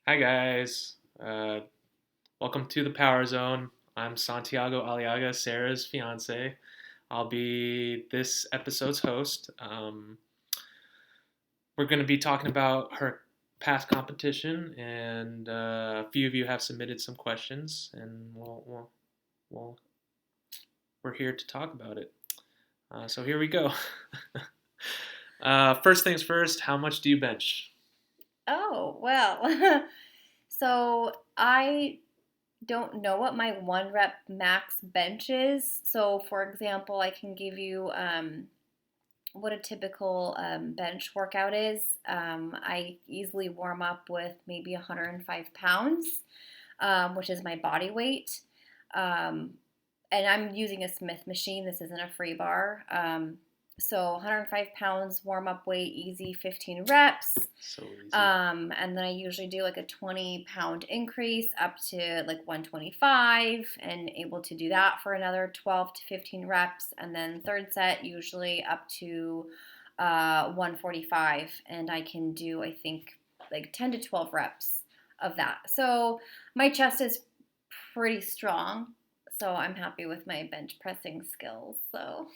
Hi guys, welcome to the Power Zone. I'm Santiago Aliaga, Sarah's fiance. I'll be this episode's host. We're going to be talking about her past competition, and a few of you have submitted some questions, and we'll we're here to talk about it. So here we go. First things first, how much do you bench? Oh, well. So I don't know what my one rep max bench is. So, for example, I can give you what a typical bench workout is. I easily warm up with maybe 105 pounds, which is my body weight. Um, and I'm using a Smith machine. This isn't a free bar. So 105 pounds, warm up weight, easy 15 reps. So easy. And then I usually do like a 20-pound increase up to like 125 and able to do that for another 12 to 15 reps. And then third set, usually up to 145. And I can do, I think, like 10 to 12 reps of that. So my chest is pretty strong. So I'm happy with my bench pressing skills. So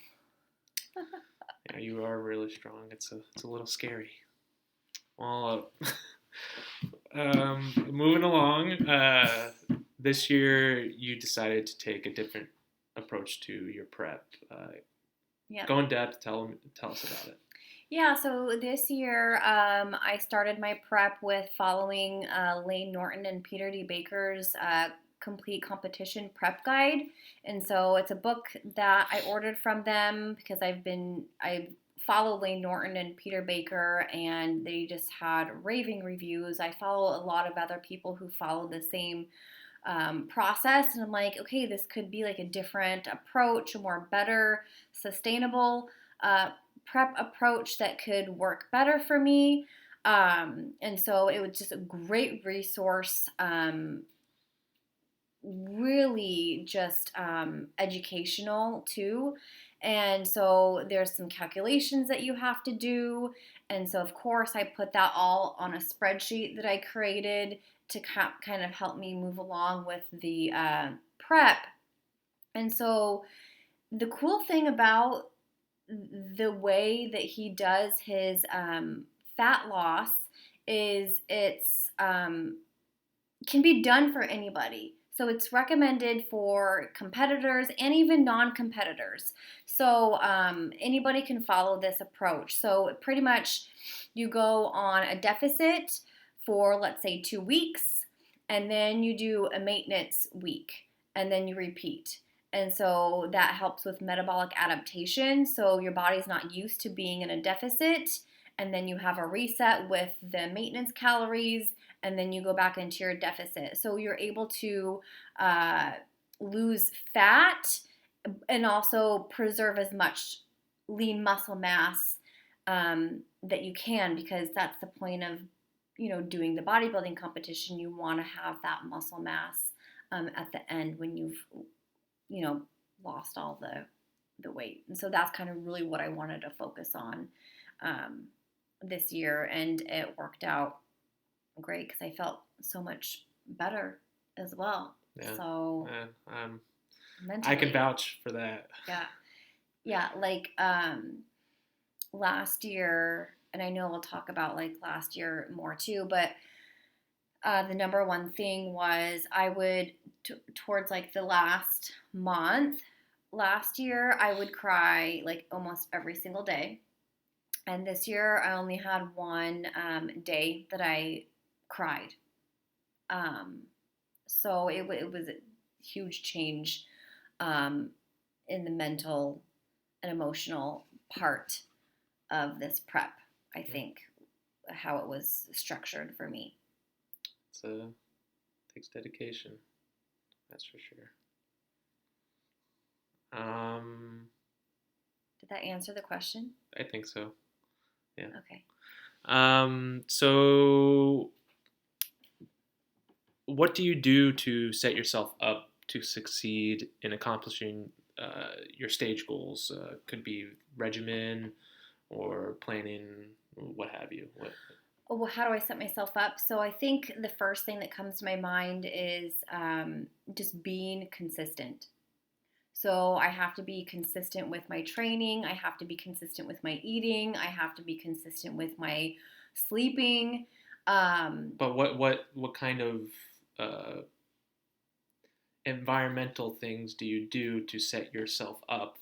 Yeah, you are really strong. It's a little scary. Well, moving along. This year you decided to take a different approach to your prep. yeah. Go in depth. Tell us about it. Yeah, so this year I started my prep with following Lane Norton and Peter D. Baker's complete competition prep guide. And so it's a book that I ordered from them because I follow Lane Norton and Peter Baker, and they just had raving reviews. I follow a lot of other people who follow the same process, and I'm like, okay, this could be like a different approach, a more better, sustainable prep approach that could work better for me. And so it was just a great resource, really just educational too. And so there's some calculations that you have to do. And so, of course, I put that all on a spreadsheet that I created to kind of help me move along with the prep. And so, the cool thing about the way that he does his fat loss is it's can be done for anybody. So it's recommended for competitors and even non-competitors. So anybody can follow this approach. So pretty much you go on a deficit for, let's say, 2 weeks, and then you do a maintenance week, and then you repeat. And so that helps with metabolic adaptation. So your body's not used to being in a deficit, and then you have a reset with the maintenance calories, and then you go back into your deficit. So you're able to lose fat and also preserve as much lean muscle mass that you can, because that's the point of doing the bodybuilding competition. You want to have that muscle mass at the end when you've lost all the weight. And so that's kind of really what I wanted to focus on this year, and it worked out great because I felt so much better as well. Yeah. So I can mentally, vouch for that. yeah, like last year, and I know we'll talk about like last year more too, but the number one thing was I would towards like the last month last year, I would cry like almost every single day. And this year I only had one day that I cried. Um, so it was a huge change um, in the mental and emotional part of this prep, I think, how it was structured for me. Takes dedication, that's for sure. Did that answer the question? I think so. Yeah. Okay. So what do you do to set yourself up to succeed in accomplishing your stage goals? Could be regimen or planning, what have you. What? Oh, well, how do I set myself up? So I think the first thing that comes to my mind is just being consistent. So I have to be consistent with my training. I have to be consistent with my eating. I have to be consistent with my sleeping. Um, But what kind of uh, environmental things do you do to set yourself up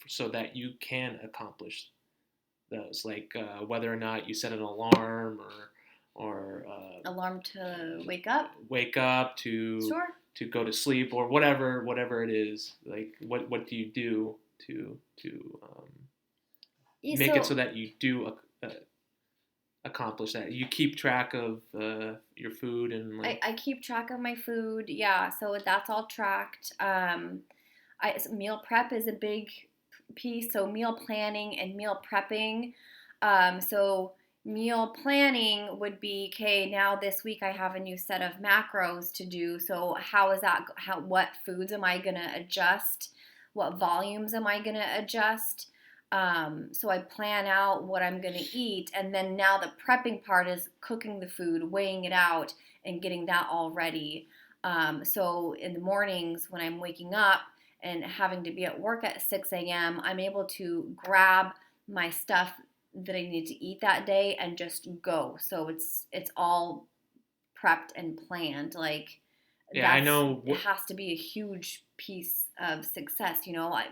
so that you can accomplish those? Like whether or not you set an alarm or Alarm to wake up. wake up Sure. to go to sleep or whatever it is. Like what do you do to Yeah, make it so so that you do accomplish that? You keep track of your food and like I keep track of my food. Yeah, so that's all tracked. Meal prep is a big piece. So meal planning and meal prepping. So meal planning would be, okay, now this week I have a new set of macros to do. So how is that? What foods am I gonna adjust? What volumes am I gonna adjust? So I plan out what I'm gonna eat, and then now the prepping part is cooking the food, weighing it out, and getting that all ready. So in the mornings when I'm waking up and having to be at work at 6 a.m., I'm able to grab my stuff that I need to eat that day and just go. So it's all prepped and planned. Like yeah, I that's know it has to be a huge piece of success.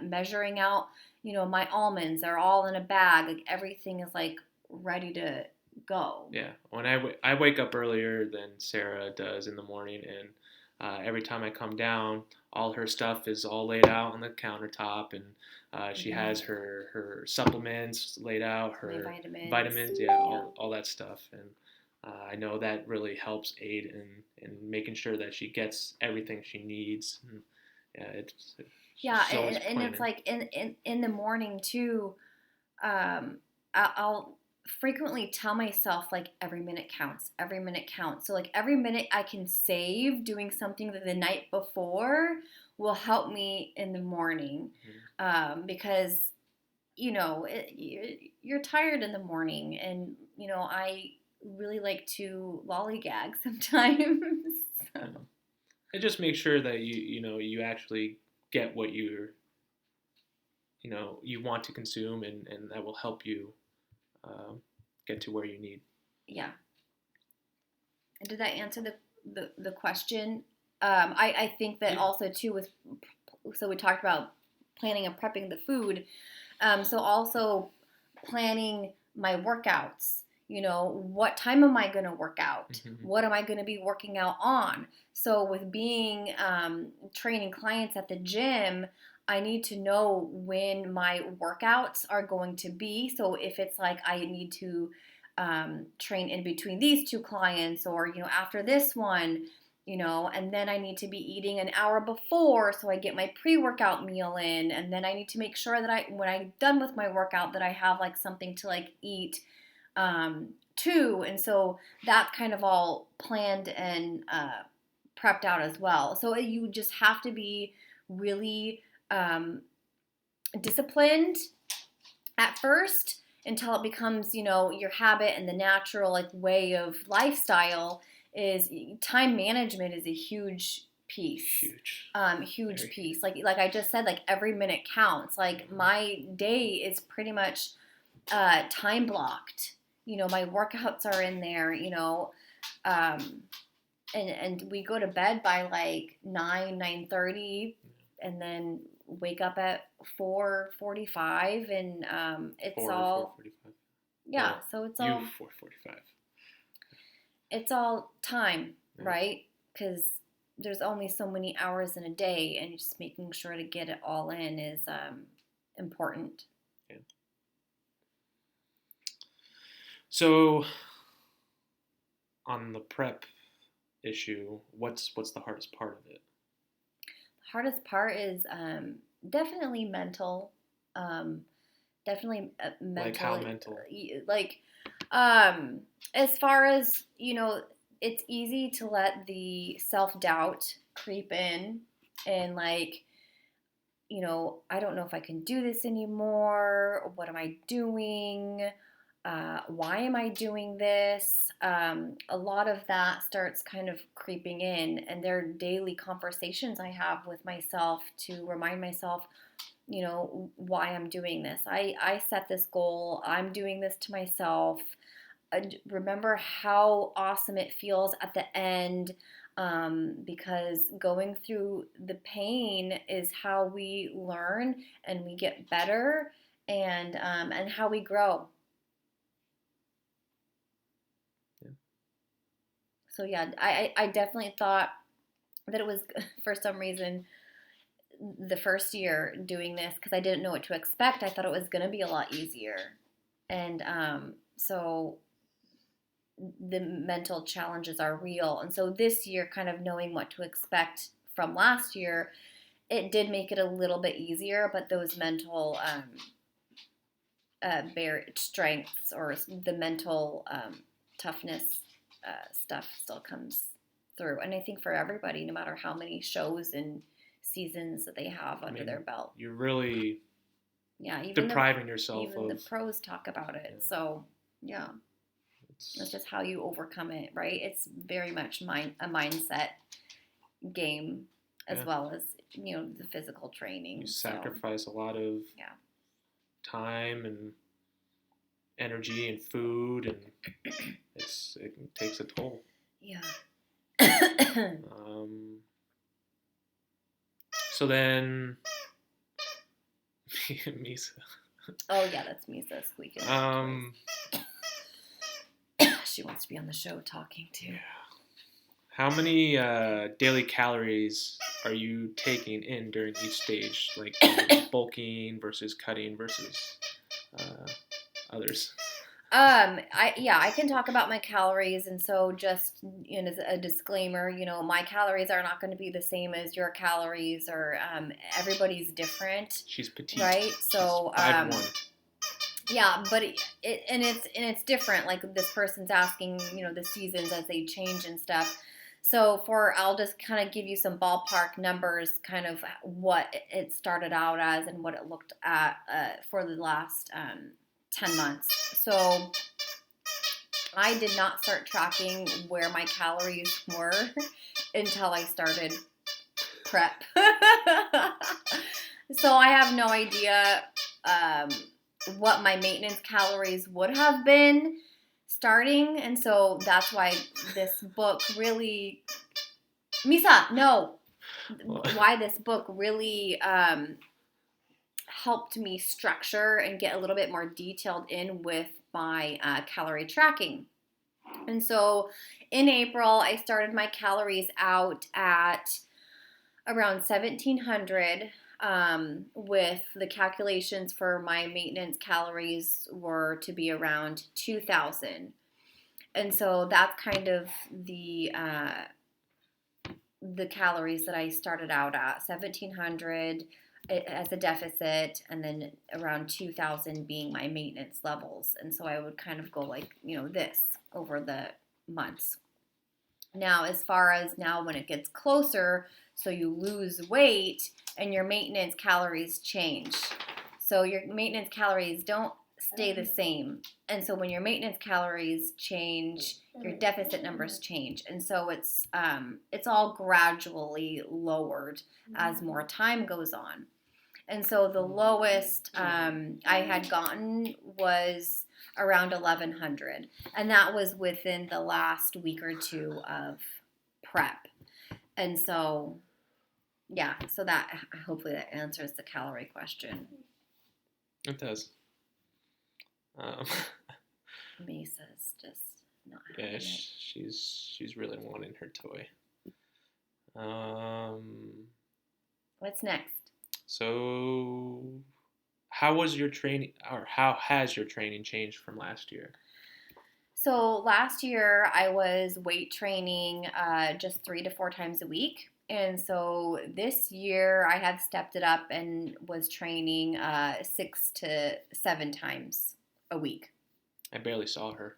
Measuring out. My almonds are all in a bag. Like everything is like ready to go. yeah, when I wake up earlier than Sarah does in the morning, and every time I come down, all her stuff is all laid out on the countertop, and she has Mm-hmm. her supplements laid out, My her vitamins. vitamins, yeah, Yeah. all that stuff, and I know that really helps aid in making sure that she gets everything she needs. And, yeah, Yeah, she's always and it's planning. like in the morning too. I'll frequently tell myself like every minute counts, every minute counts. So like every minute I can save doing something that the night before will help me in the morning, Mm-hmm. because you're tired in the morning, and I really like to lollygag sometimes. So. Yeah. And just make sure that you actually get what you want to consume, and that will help you um, get to where you need. Yeah. Did that answer the question? I think that Yeah. also too with, so we talked about planning and prepping the food. So also planning my workouts. What time am I going to work out? Mm-hmm. What am I going to be working out on? So with being training clients at the gym, I need to know when my workouts are going to be. So if it's like I need to train in between these two clients, or after this one, and then I need to be eating an hour before so I get my pre-workout meal in, and then I need to make sure that when I'm done with my workout that I have like something to like eat too. And so that's kind of all planned and prepped out as well. So you just have to be really disciplined at first until it becomes your habit, and the natural like way of lifestyle. Is time management is a huge piece. Huge. Huge Very. piece. Like I just said, like every minute counts. Like my day is pretty much time blocked. My workouts are in there. Um, and we go to bed by like 9:30, and then wake up at 4:45, and it's all 4:45. yeah. Well, So it's you all 4:45. time, Yeah. right? Because there's only so many hours in a day, and just making sure to get it all in is important. Yeah. So on the prep issue, what's the hardest part of it? The hardest part is definitely mental. Um, Definitely Like how mentally, mental? like as far as it's easy to let the self-doubt creep in, and like I don't know if I can do this anymore, or what am I doing. why am I doing this? A lot of that starts kind of creeping in, and there are daily conversations I have with myself to remind myself, why I'm doing this. I set this goal. I'm doing this to myself. Remember how awesome it feels at the end, because going through the pain is how we learn and we get better, and how we grow. Yeah. So yeah, I definitely thought that it was for some reason the first year doing this, because I didn't know what to expect. I thought it was going to be a lot easier, and so the mental challenges are real. And so this year, kind of knowing what to expect from last year, it did make it a little bit easier. But those mental strengths, or the mental toughness stuff still comes through. And I think for everybody, no matter how many shows and seasons that they have under their belt, you're really even depriving yourself even of. the pros talk about it. Yeah. So yeah, it's just how you overcome it, right? It's very much a mindset game, as well as the physical training. You sacrifice a lot of time and energy and food, and it takes a toll. Yeah. So then, Misa. Oh yeah, that's Misa squeaking. She wants to be on the show talking too. Yeah. How many daily calories are you taking in during each stage, like bulking versus cutting versus others? I can talk about my calories, and so just as a disclaimer, my calories are not going to be the same as your calories, or everybody's different. She's petite, right? So she's 5'1". Yeah, but it's different. Like this person's asking, the seasons as they change and stuff. So I'll just kind of give you some ballpark numbers, kind of what it started out as and what it looked at for the last 10 months. So I did not start tracking where my calories were until I started prep. So I have no idea what my maintenance calories would have been starting, and so that's why this book really, Misa, no, why this book really helped me structure and get a little bit more detailed in with my calorie tracking. And so in April, I started my calories out at around 1,700. With the calculations for my maintenance calories were to be around 2,000. And so that's kind of the calories that I started out at, 1,700 as a deficit, and then around 2,000 being my maintenance levels. And so I would kind of go like, this over the months. Now, as far as now when it gets closer, so you lose weight and your maintenance calories change. So your maintenance calories don't stay the same. And so when your maintenance calories change, your deficit numbers change. And so it's all gradually lowered as more time goes on. And so the lowest I had gotten was around 1,100. And that was within the last week or two of prep. And so, yeah, so that hopefully that answers the calorie question. It does. Mesa's just not having Yeah, it. she's really wanting her toy. What's next? So, how was your training, or how has your training changed from last year? So last year I was weight training just 3 to 4 times a week. And so this year I have stepped it up and was training 6 to 7 times a week. I barely saw her.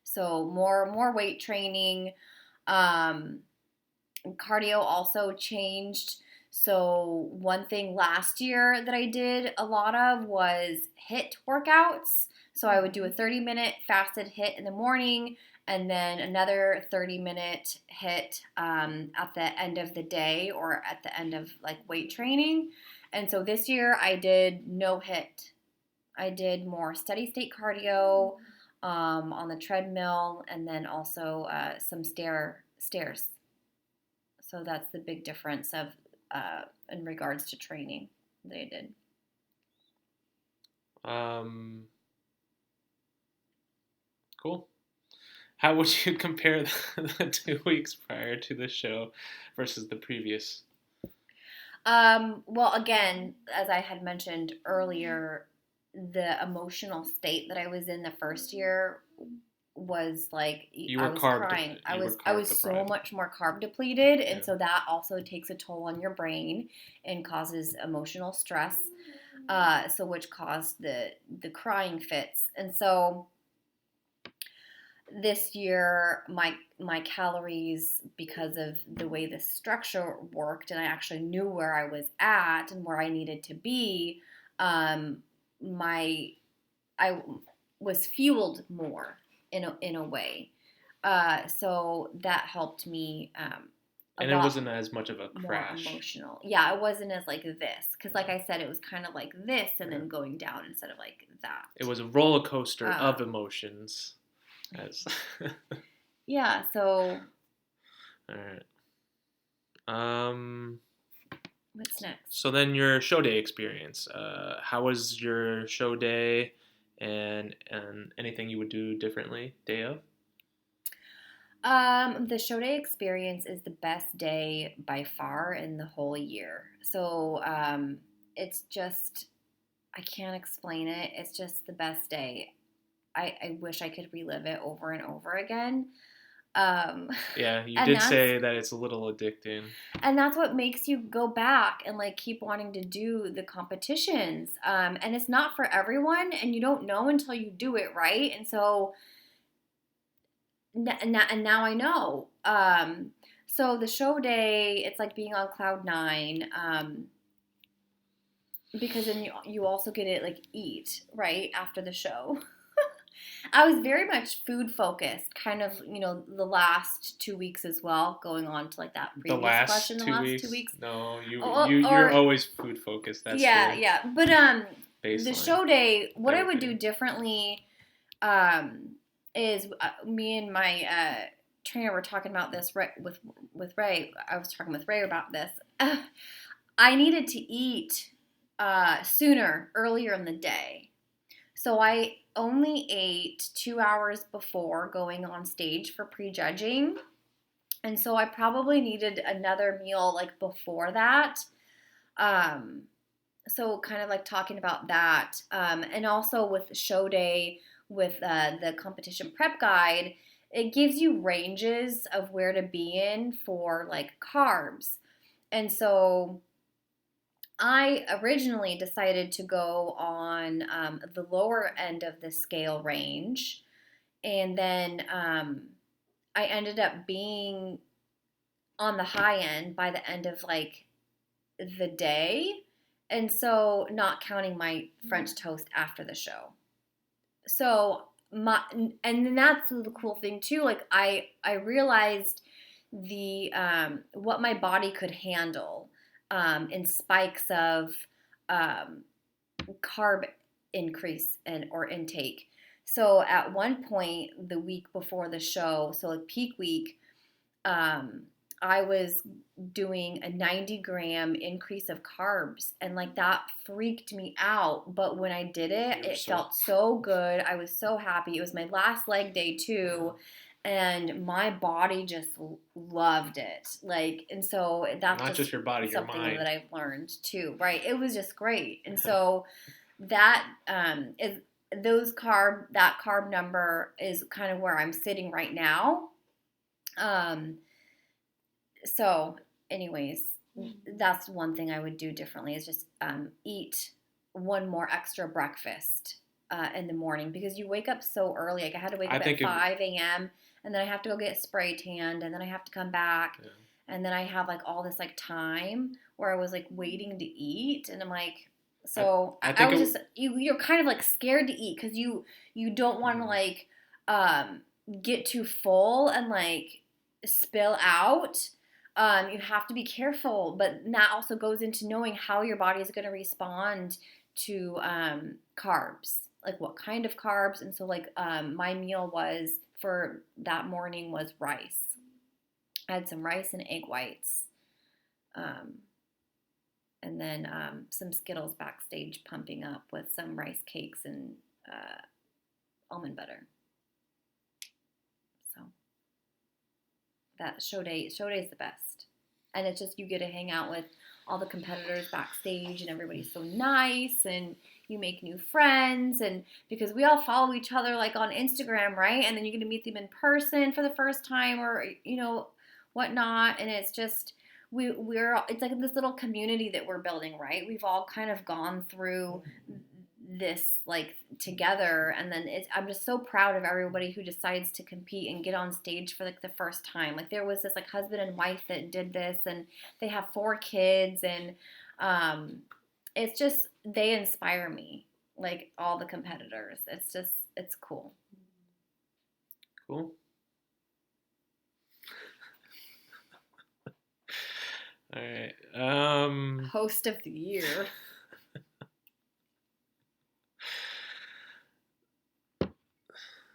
So more weight training. Cardio also changed. So one thing last year that I did a lot of was HIIT workouts. So I would do a 30-minute fasted HIIT in the morning, and then another 30-minute HIIT at the end of the day or at the end of like weight training. And so this year I did no HIIT. I did more steady state cardio on the treadmill, and then also some stairs. So that's the big difference of in regards to training that I did. Cool. How would you compare the 2 weeks prior to the show versus the previous? Well, again, as I had mentioned earlier, the emotional state that I was in the first year was like I was crying. I was so much more carb depleted, and so that also takes a toll on your brain and causes emotional stress. So which caused the crying fits, and so this year my calories, because of the way the structure worked, and I actually knew where I was at and where I needed to be, I was fueled more in a way, so that helped me and it wasn't as much of a crash. More emotional. Yeah, it wasn't as like this, because like I said, it was kind of like this and then going down instead of like that. It was a roller coaster of emotions. Yeah, so all right. What's next? So then your show day experience. How was your show day, and anything you would do differently day of? The show day experience is the best day by far in the whole year. So it's just, I can't explain it. It's just the best day. I wish I could relive it over and over again. Yeah, you did say that it's a little addicting. And that's what makes you go back and like keep wanting to do the competitions. And it's not for everyone, and you don't know until you do it, right? And so and now I know. So the show day, it's like being on cloud nine, because then you also get to like eat right after the show. I was very much food focused, kind of, the last 2 weeks as well, going on to like that previous question. The last 2 weeks. No, you're always food focused. That's yeah. But baseline. The show day, what I would do differently, is me and my trainer were talking about this with Ray. I was talking with Ray about this. I needed to eat earlier in the day. So I only ate 2 hours before going on stage for prejudging. And so I probably needed another meal like before that. So kind of like talking about that. And also with show day, with the competition prep guide, it gives you ranges of where to be in for like carbs. And so I originally decided to go on the lower end of the scale range, and then I ended up being on the high end by the end of like the day, and so not counting my French toast after the show. So and then that's the cool thing too. Like I realized the what my body could handle in spikes of carb increase or intake. So at one point the week before the show, so like peak week, I was doing a 90-gram increase of carbs, and like that freaked me out. But when I did it, it felt so good. I was so happy. It was my last leg day too. And my body just loved it. Like, and so that's not just your body, your something mind. that I've learned too, right? It was just great. And so that is that carb number is kind of where I'm sitting right now. So anyways, that's one thing I would do differently, is just eat one more extra breakfast in the morning, because you wake up so early. Like I had to wake up at 5 a.m. and then I have to go get spray tanned, and then I have to come back, and then I have like all this like time where I was like waiting to eat, and I'm like, So I I think was it, just you're kind of like scared to eat because you don't want to like um, get too full and like spill out. You have to be careful, but that also goes into knowing how your body is going to respond to carbs, like what kind of carbs. And so like my meal was for that morning was rice. I had some rice and egg whites. Um, and then some Skittles backstage pumping up with some rice cakes and uh, almond butter. So that show day is the best, and it's just you get to hang out with all the competitors backstage, and everybody's so nice, and you make new friends, and because we all follow each other like on Instagram, right? And then you get to meet them in person for the first time, or whatnot, and it's just we're it's like this little community that we're building, right? We've all kind of gone through this like together, and then I'm just so proud of everybody who decides to compete and get on stage for like the first time. Like there was this like husband and wife that did this, and they have 4 kids, and it's just they inspire me, like all the competitors. It's cool. cool. All right. Host of the year.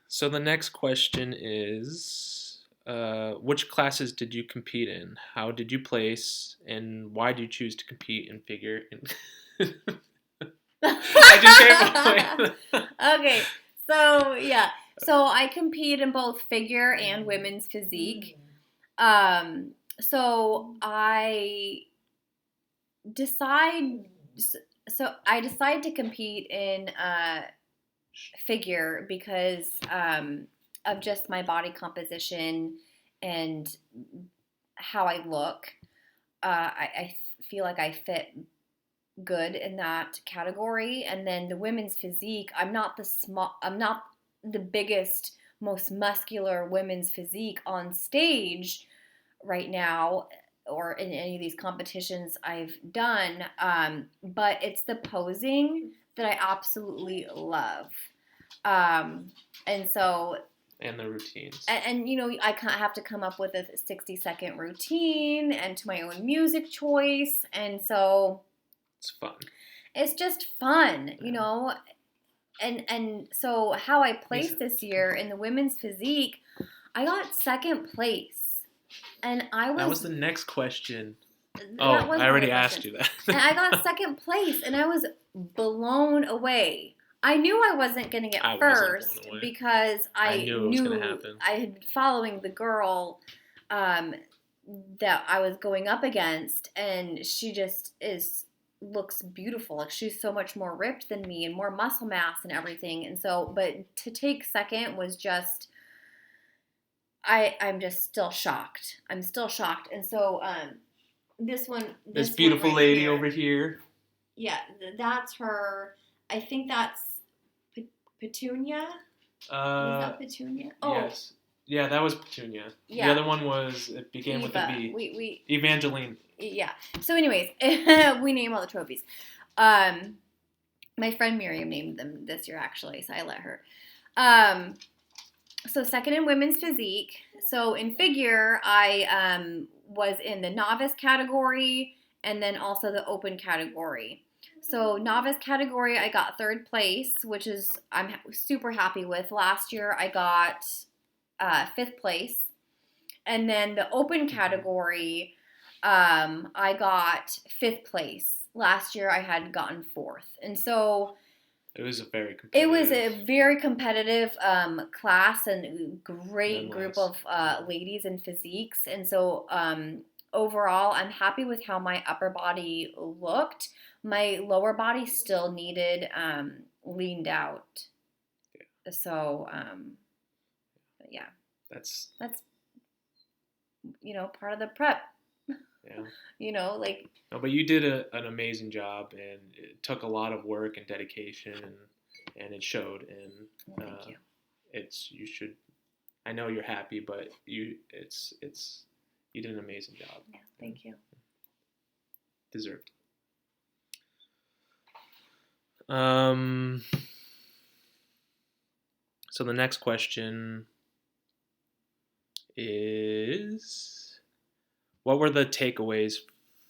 So the next question is, which classes did you compete in? How did you place? And why did you choose to compete in figure? I just can't. Okay, so yeah, so I compete in both figure and women's physique. Um, so decide. I decide to compete in figure because of just my body composition and how I look. I feel like I fit good in that category. And then the women's physique, I'm not the biggest, most muscular women's physique on stage right now or in any of these competitions I've done. But it's the posing that I absolutely love. And so And the routines. and I have to come up with a 60-second routine and to my own music choice, and so It's fun. it's just fun, Yeah. and so how I placed this year in the women's physique, I got second place, and That was the next question. that was I one of already the asked questions. you that. And I got second place, and I was blown away. I knew I wasn't going to get I wasn't first blown away. because I I knew it was gonna happen. I had been following the girl that I was going up against, and she just looks beautiful. Like she's so much more ripped than me and more muscle mass and everything. And so, but to take second was just I'm just still shocked. I'm still shocked. And so this beautiful one right lady here, over here. yeah, that's her. I think that's Petunia. Was that Petunia? Oh, Yes. Yeah, that was Petunia. yeah. The other one it began Eva. with a V. We Evangeline. yeah. So, anyways, we name all the trophies. My friend Miriam named them this year actually, so I let her. So second in women's physique. So in figure, I was in the novice category and then also the open category. So novice category, I got third place, which is I'm super happy with. Last year, I got fifth place, and then the open category, I got fifth place. Last year, I had gotten fourth, and so It was a very competitive class and great group of ladies in physiques. And so overall, I'm happy with how my upper body looked. My lower body still needed leaned out. Yeah. So, yeah. That's part of the prep. Yeah. Like. No, but you did an amazing job, and it took a lot of work and dedication, and it showed. And thank you. You should. I know you're happy, but you did an amazing job. Yeah, thank you. Deserved. Um, so the next question is, what were the takeaways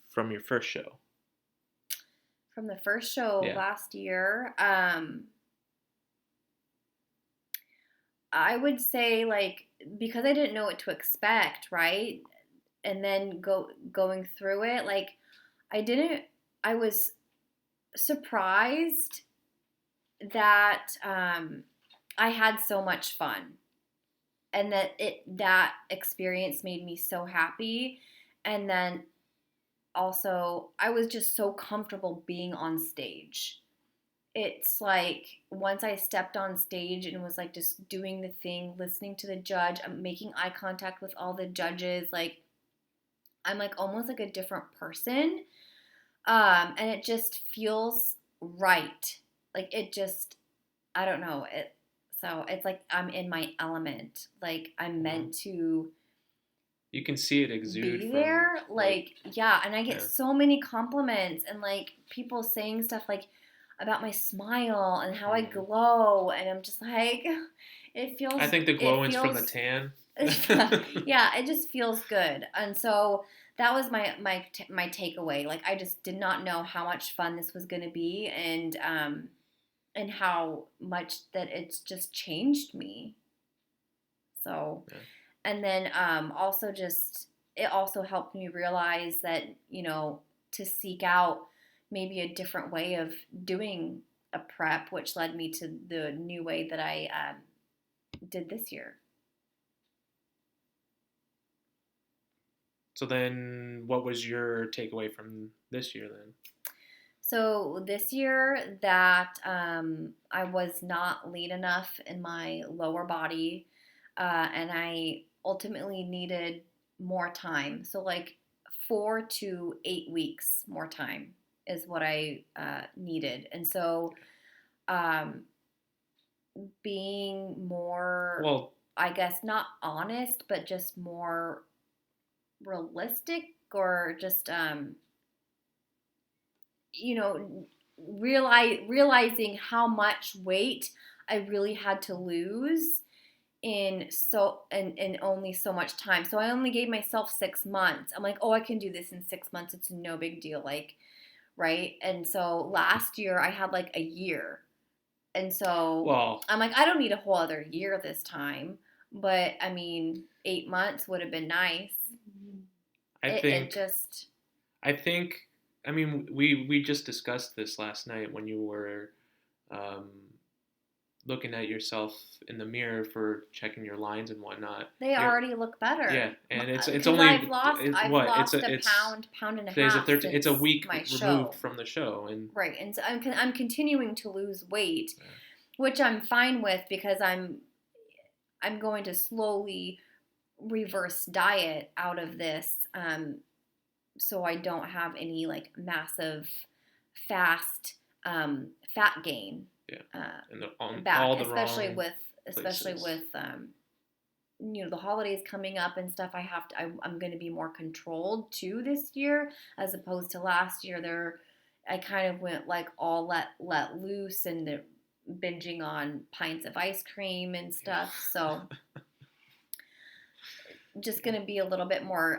from your first show? From the first show Yeah. last year, I would say like because I didn't know what to expect, right? And then going through it, like I didn't I was surprised that I had so much fun and that experience made me so happy. And then also I was just so comfortable being on stage. It's like once I stepped on stage and was like just doing the thing, listening to the judge, I'm making eye contact with all the judges, like I'm like almost like a different person. And it just feels right. Like it just I don't know. So it's like I'm in my element. Like I'm meant to You can see it exude be from there. Like yeah, and I get yeah. so many compliments and like people saying stuff like about my smile and how I glow and I'm just like it feels I think the glowing's from the tan. yeah, it just feels good. And so that was my takeaway. Like I just did not know how much fun this was going to be and how much that it's just changed me. So Yeah. and then also just it also helped me realize that, to seek out maybe a different way of doing a prep, which led me to the new way that I did this year. So then, what was your takeaway from this year then? So this year that I was not lean enough in my lower body, and I ultimately needed more time. So like 4 to 8 weeks more time is what I needed. And so um, being more, Well, I guess, not honest, but just more realistic or just you know, realizing how much weight I really had to lose in only so much time. So I only gave myself 6 months. I'm like, oh, I can do this in 6 months. It's no big deal. Like, right? And so last year I had like a year. And so well, I'm like, I don't need a whole other year this time. But I mean, 8 months would have been nice. I It, think it just I think I mean we just discussed this last night when you were um, looking at yourself in the mirror for checking your lines and whatnot. they already look better. Yeah, and it's Because only I've what it's lost a a it's pound and a today's a half 13. It's a since week my removed show. from the show, and Right, and so I'm continuing to lose weight, yeah. which I'm fine with because I'm going to slowly reverse diet out of this, so I don't have any like massive fast fat gain. Yeah, and on Back, all the wrong especially places. with the holidays coming up and stuff. I'm going to be more controlled too this year as opposed to last year. I kind of went like all let loose and the binging on pints of ice cream and stuff. So just going to be a little bit more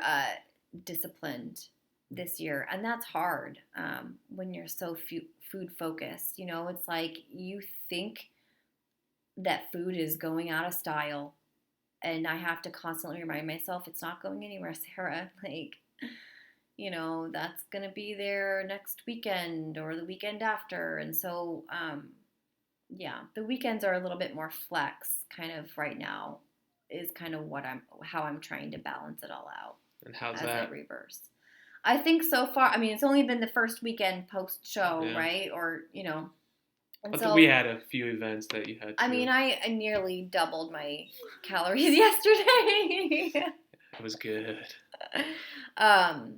disciplined this year, and that's hard when you're so food focused. It's like you think that food is going out of style, and I have to constantly remind myself it's not going anywhere, Sarah. Like, that's going to be there next weekend or the weekend after. And so, yeah, the weekends are a little bit more flex kind of right now is kind of how I'm trying to balance it all out. And how's as that? I reverse. I think so far, I mean, it's only been the first weekend post show, Yeah. right? Or, and But so we had a few events that you had to. I mean, I nearly doubled my calories yesterday. It was good. um,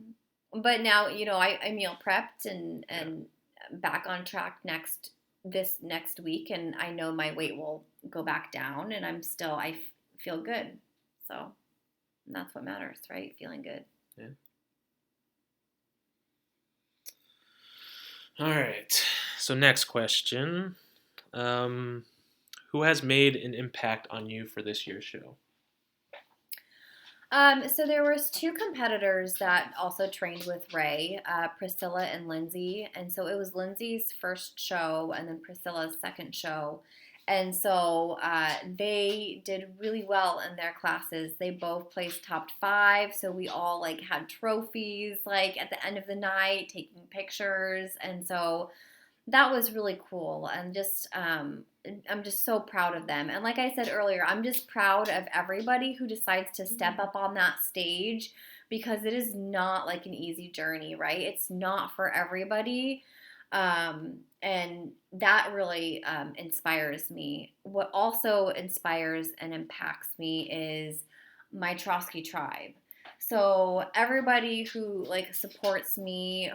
but now, I meal prepped and back on track this next week, and I know my weight will go back down, and I feel good. So that's what matters, right? Feeling good. Yeah. All right. So next question. Who has made an impact on you for this year's show? So there was two competitors that also trained with Ray, Priscilla and Lindsay. And so it was Lindsay's first show and then Priscilla's second show. And so they did really well in their classes. They both placed top 5. So we all like had trophies like at the end of the night, taking pictures. And so that was really cool, and just I'm just so proud of them. And like I said earlier, I'm just proud of everybody who decides to step up on that stage, because it is not like an easy journey, right? It's not for everybody. And that really inspires me. What also inspires and impacts me is my Troske tribe. So everybody who like supports me,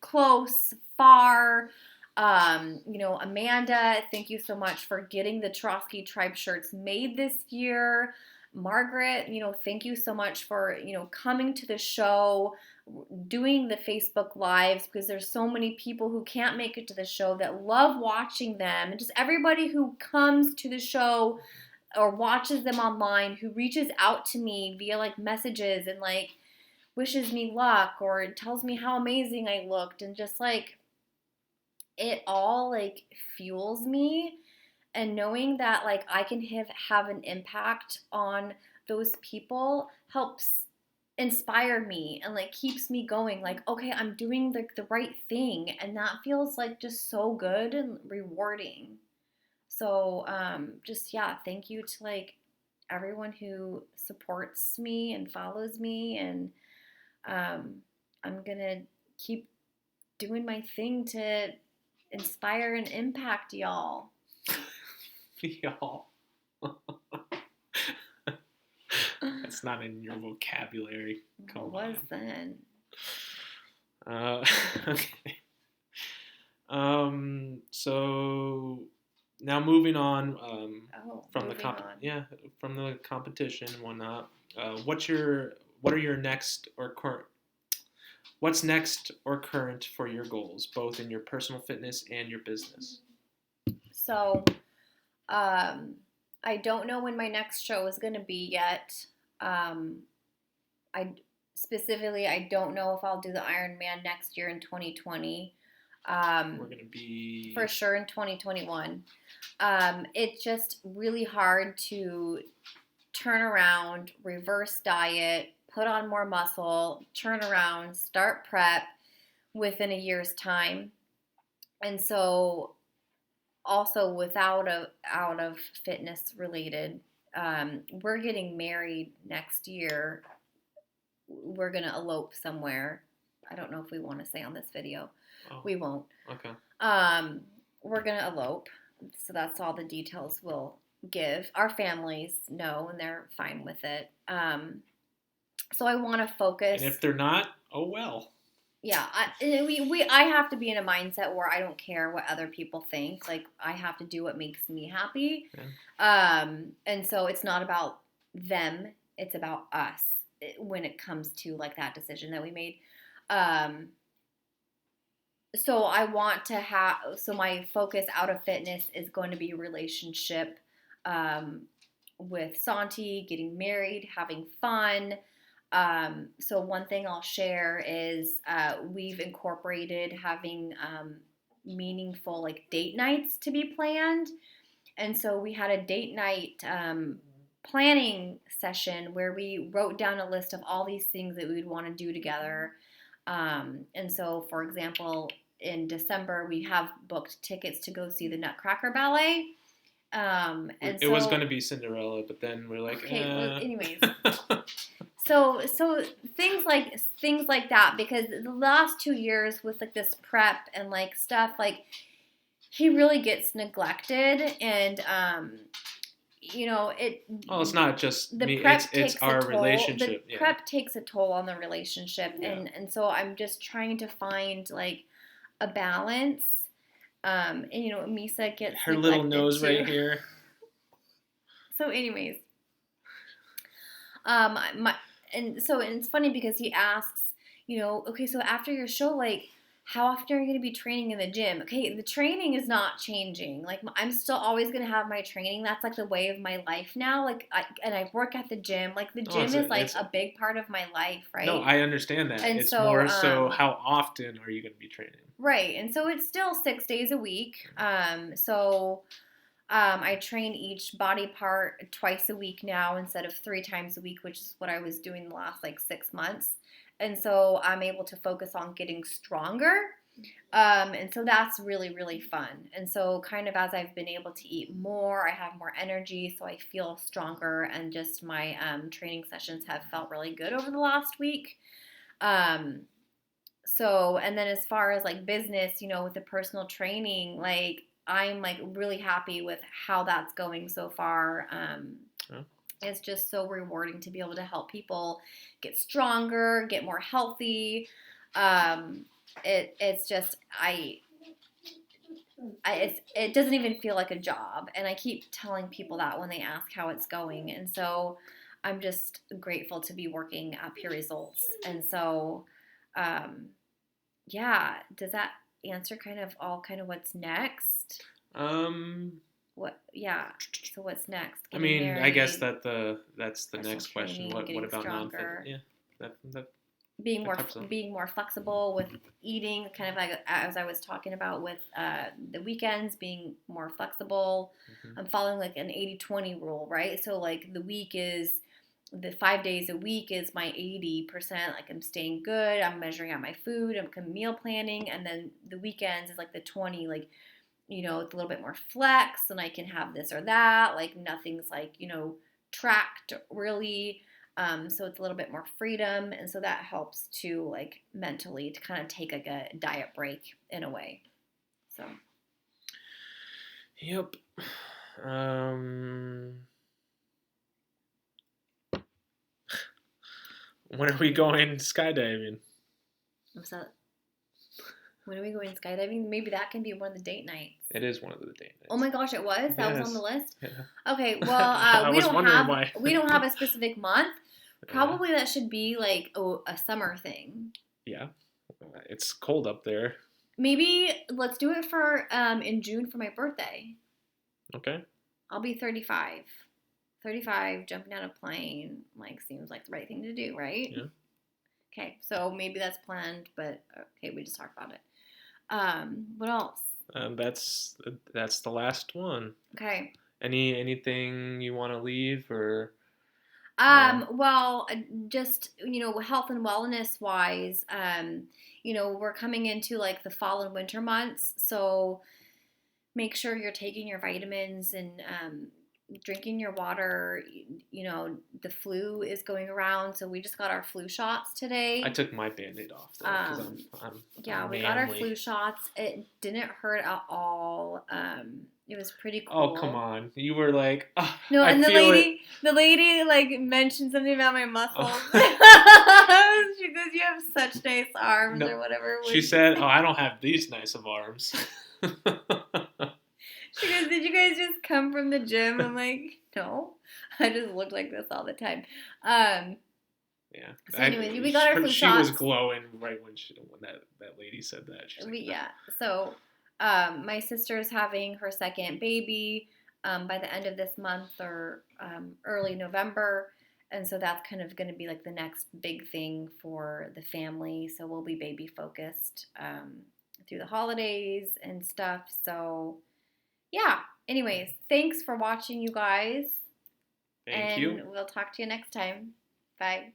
close, far, Amanda, thank you so much for getting the Troske tribe shirts made this year. Margaret, thank you so much for, coming to the show, doing the Facebook lives, because there's so many people who can't make it to the show that love watching them. And just everybody who comes to the show or watches them online, who reaches out to me via like messages and like wishes me luck or tells me how amazing I looked, and just like it all like fuels me. And knowing that like I can have an impact on those people helps inspire me and like keeps me going, like, okay, I'm doing the right thing, and that feels like just so good and rewarding. So just yeah, thank you to like everyone who supports me and follows me, and um, I'm gonna keep doing my thing to inspire and impact y'all. Y'all. That's not in your vocabulary. Come what was then? Okay. So now moving on from from the competition and whatnot. What's next or current for your goals, both in your personal fitness and your business? So, I don't know when my next show is going to be yet. I don't know if I'll do the Ironman next year in 2020. We're going to be for sure in 2021. It's just really hard to turn around, reverse diet, put on more muscle, turn around, start prep within a year's time. And so also out of fitness related, we're getting married next year. We're going to elope somewhere. I don't know if we want to say on this video. Oh, we won't. Okay. We're going to elope. So that's all the details we'll give. Our families know, and they're fine with it. So I want to focus. And if they're not, oh well. Yeah, I have to be in a mindset where I don't care what other people think. Like, I have to do what makes me happy. Yeah. And so it's not about them. It's about us when it comes to, like, that decision that we made. So I want to so my focus out of fitness is going to be relationship with Santi, getting married, having fun. So one thing I'll share is we've incorporated having meaningful like date nights to be planned. And so we had a date night planning session where we wrote down a list of all these things that we would want to do together. And so, for example, in December, we have booked tickets to go see the Nutcracker Ballet. And it was going to be Cinderella, but then we're like, okay. Well, anyways, so things like that, because the last 2 years with like this prep and like stuff, like he really gets neglected, and it. Well, it's not just the me; it's our relationship. The prep takes a toll on the relationship, yeah. and so I'm just trying to find like a balance. And Misa gets her little nose too. Right here. So, anyways, and it's funny because he asks, okay, so after your show, like, how often are you going to be training in the gym? Okay, the training is not changing. Like, I'm still always going to have my training. That's like the way of my life now. Like, and I work at the gym. Like, the Oh, gym is like a big part of my life, no, right? I understand that. And It's so, more so how often are you going to be training? right. And so it's still 6 days a week. I train each body part twice a week now instead of 3 times a week, which is what I was doing the last like 6 months. And so I'm able to focus on getting stronger. And so that's really, really fun. And so, kind of as I've been able to eat more, I have more energy, so I feel stronger. And just my training sessions have felt really good over the last week. And then as far as like business, with the personal training, like I'm like really happy with how that's going so far. Oh. It's just so rewarding to be able to help people get stronger, get more healthy. It's just it doesn't even feel like a job, and I keep telling people that when they ask how it's going, and so I'm just grateful to be working at Pure Results, and so yeah, does that answer kind of what's next? What? Yeah. So what's next? I Getting mean, I guess married, that's the personal next question. training, What getting about non-fitness? stronger, Yeah, that being that covers them. more flexible with eating, kind of like as I was talking about with the weekends, being more flexible. Mm-hmm. I'm following like an 80-20 rule, right? So like the 5 days a week is my 80%. Like I'm staying good. I'm measuring out my food. I'm meal planning, and then the weekends is like the 20. Like it's a little bit more flex, and I can have this or that. Like nothing's like tracked really. So it's a little bit more freedom, and so that helps to like mentally to kind of take like a diet break in a way. So. Yep. When are we going skydiving? What's that? When are we going skydiving? Maybe that can be one of the date nights. It is one of the date nights. Oh my gosh, it was? That was on the list? Yeah. Okay, well, we don't have a specific month. Probably that should be like a summer thing. Yeah. It's cold up there. Maybe let's do it for in June for my birthday. Okay. I'll be 35. 35, jumping out of a plane, like seems like the right thing to do, right? Yeah. Okay, so maybe that's planned, but okay, we just talked about it. What else? That's the last one. Okay. Anything you want to leave or? Well, just health and wellness wise, we're coming into like the fall and winter months, so make sure you're taking your vitamins and drinking your water. The flu is going around, so we just got our flu shots today. I took my Band-Aid off though because I'm we got our flu shots. It didn't hurt at all. It was pretty cool. Oh, come on. You were like, oh, no, and the lady like mentioned something about my muscles. She goes, "You have such nice arms," or whatever. She said, "Oh, I don't have these nice of arms." She goes, "Did you guys just come from the gym?" I'm like, "No, I just look like this all the time." Yeah. So anyways, we got our flu shots. She was glowing right when that lady said that. She's like, yeah. So my sister's having her second baby by the end of this month or early November. And so that's kind of going to be like the next big thing for the family. So we'll be baby focused through the holidays and stuff. So yeah. Anyways, thanks for watching, you guys. Thank you. And we'll talk to you next time. Bye.